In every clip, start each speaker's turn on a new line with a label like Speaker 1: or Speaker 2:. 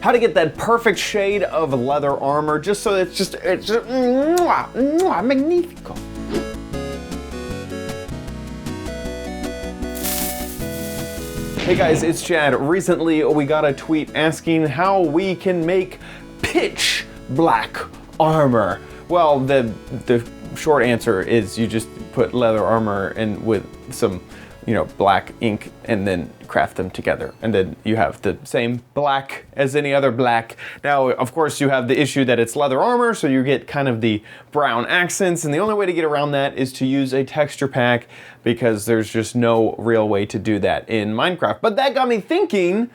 Speaker 1: how to get that perfect shade of leather armor, just so it's just magnifico. Hey guys, it's Chad. Recently we got a tweet asking how we can make pitch black armor. Well, the short answer is you just put leather armor in with some, black ink and then craft them together. And then you have the same black as any other black. Now, of course, you have the issue that it's leather armor, so you get kind of the brown accents. And the only way to get around that is to use a texture pack, because there's just no real way to do that in Minecraft. But that got me thinking,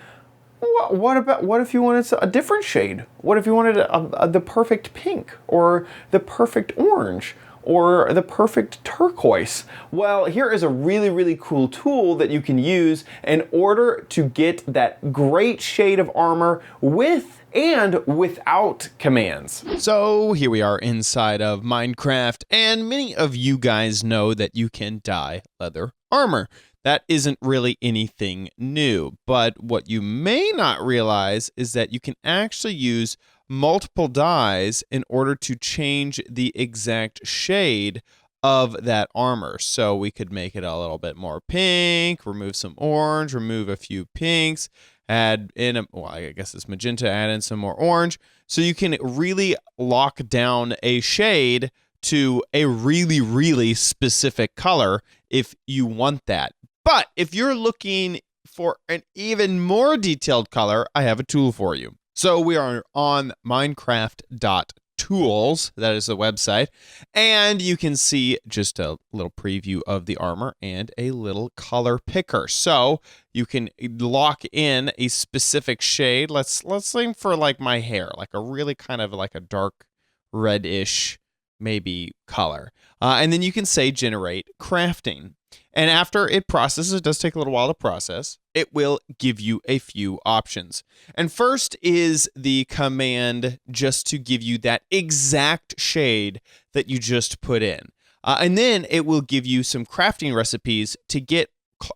Speaker 1: what if you wanted a different shade? What if you wanted the perfect pink, or the perfect orange, or the perfect turquoise? Well, here is a really, really cool tool that you can use in order to get that great shade of armor with and without commands.
Speaker 2: So here we are inside of Minecraft, and many of you guys know that you can dye leather armor. That isn't really anything new, but what you may not realize is that you can actually use multiple dyes in order to change the exact shade of that armor. So we could make it a little bit more pink, remove some orange, remove a few pinks, add in, I guess it's magenta, add in some more orange. So you can really lock down a shade to a really, really specific color if you want that. But if you're looking for an even more detailed color, I have a tool for you. So we are on minecraft.tools, that is the website, and you can see just a little preview of the armor and a little color picker. So you can lock in a specific shade. Let's aim for like my hair, like a really kind of like a dark reddish maybe color. And then you can say generate crafting. And after it processes, it does take a little while to process, it will give you a few options. And first is the command just to give you that exact shade that you just put in. And then it will give you some crafting recipes to get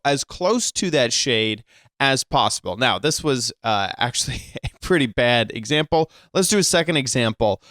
Speaker 2: as close to that shade as possible. Now, this was actually a pretty bad example. Let's do a second example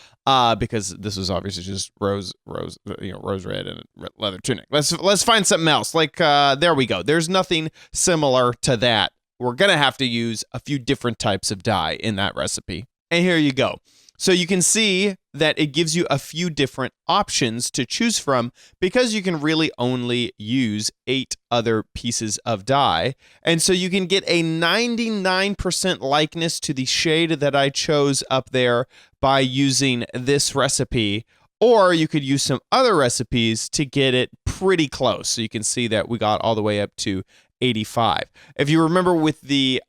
Speaker 2: because this was obviously just rose red and leather tunic. Let's find something else. Like there we go. There's nothing similar to that. We're gonna have to use a few different types of dye in that recipe. And here you go. So you can see that it gives you a few different options to choose from, because you can really only use 8 other pieces of dye. And so you can get a 99% likeness to the shade that I chose up there by using this recipe, or you could use some other recipes to get it pretty close. So you can see that we got all the way up to 85. If you remember with the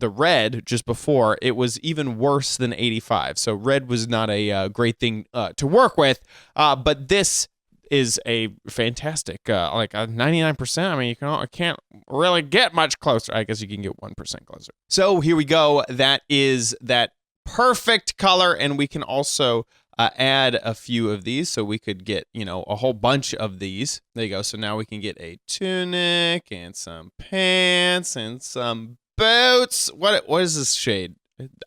Speaker 2: red just before, it was even worse than 85. So red was not a great thing to work with, but this is a fantastic, like a 99%. I mean, you can't really get much closer. I guess you can get 1% closer. So here we go. That is that perfect color, and we can also add a few of these, so we could get, a whole bunch of these. There you go. So now we can get a tunic and some pants and some boots. What is this shade?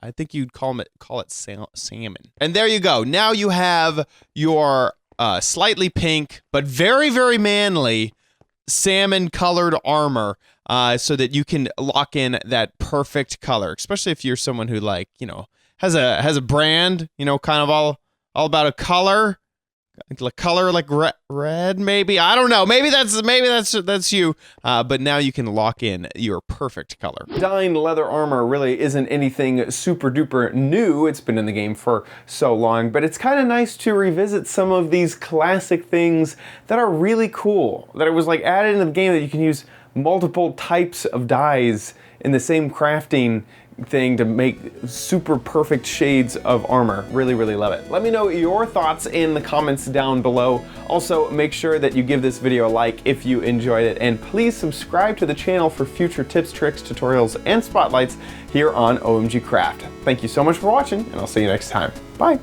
Speaker 2: I think you'd call it salmon. And there you go. Now you have your slightly pink but very, very manly salmon colored armor, so that you can lock in that perfect color, especially if you're someone who has a brand, kind of all about a color like red, maybe. I don't know. Maybe that's you. But now you can lock in your perfect color.
Speaker 1: Dyeing leather armor really isn't anything super duper new. It's been in the game for so long, but it's kind of nice to revisit some of these classic things that are really cool. That it was like added in the game, that you can use multiple types of dyes in the same crafting thing to make super perfect shades of armor. Really, really love it. Let me know your thoughts in the comments down below. Also, make sure that you give this video a like if you enjoyed it, and please subscribe to the channel for future tips, tricks, tutorials, and spotlights here on OMGcraft. Thank you so much for watching, and I'll see you next time. Bye.